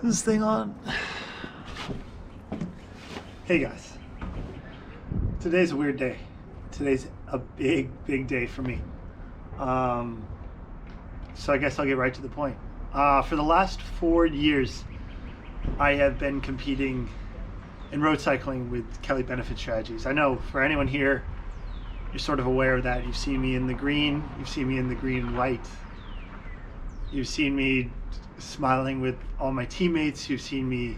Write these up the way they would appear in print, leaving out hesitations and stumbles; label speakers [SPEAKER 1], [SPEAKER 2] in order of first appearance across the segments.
[SPEAKER 1] This thing on. Hey guys, today's a weird day. Today's a big day for me. So I guess I'll get right to the point. For the last 4 years, I have been competing in road cycling with Kelly Benefit Strategies. I know for anyone here, you're sort of aware of that. You've seen me in the green, you've seen me in the green and white. You've seen me smiling with all my teammates. You've seen me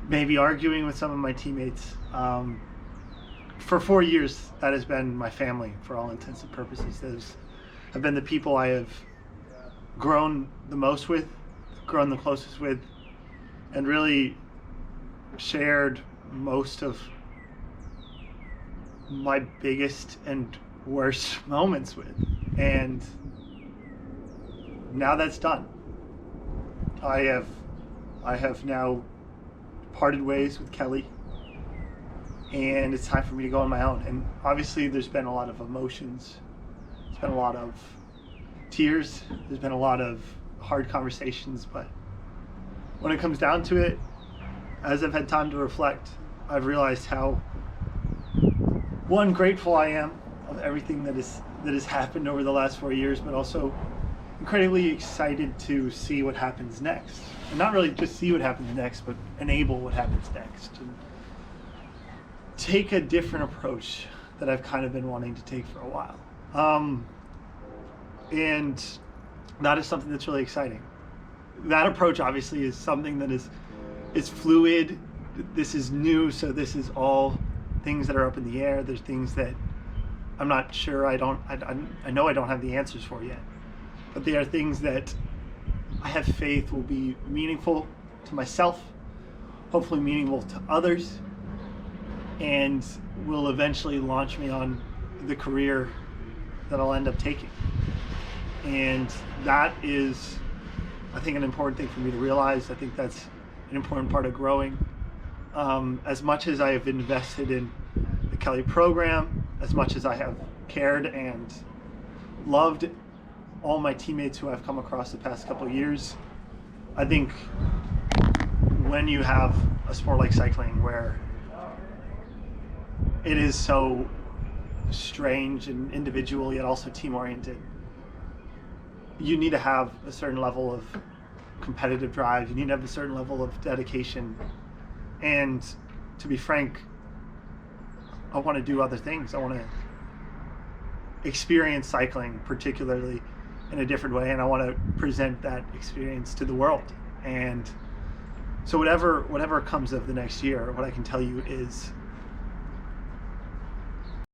[SPEAKER 1] maybe arguing with some of my teammates. For 4 years, that has been my family for all intents and purposes. Those have been the people I have grown the most with, grown the closest with, and really shared most of my biggest and worst moments with. And now that's done. I have now parted ways with Kelly, and it's time for me to go on my own. And obviously there's been a lot of emotions, there's been a lot of tears, there's been a lot of hard conversations, but when it comes down to it, as I've had time to reflect, I've realized how grateful I am of everything that has happened over the last 4 years, but also incredibly excited to see what happens next. And not really just see what happens next, but enable what happens next. And take a different approach that I've kind of been wanting to take for a while. And that is something that's really exciting. That approach obviously is something that is fluid. This is new, so this is all things that are up in the air. There's things that I'm not sure, I know I don't have the answers for yet. But they are things that I have faith will be meaningful to myself, hopefully meaningful to others, and will eventually launch me on the career that I'll end up taking. And that is, I think, an important thing for me to realize. I think that's an important part of growing. As much as I have invested in the Kelly program, as much as I have cared and loved all my teammates who I've come across the past couple of years, I think when you have a sport like cycling where it is so strange and individual yet also team oriented, you need to have a certain level of competitive drive, you need to have a certain level of dedication, and to be frank, I want to do other things. I want to experience cycling particularly in a different way, and I want to present that experience to the world. And so whatever comes of the next year, what I can tell you is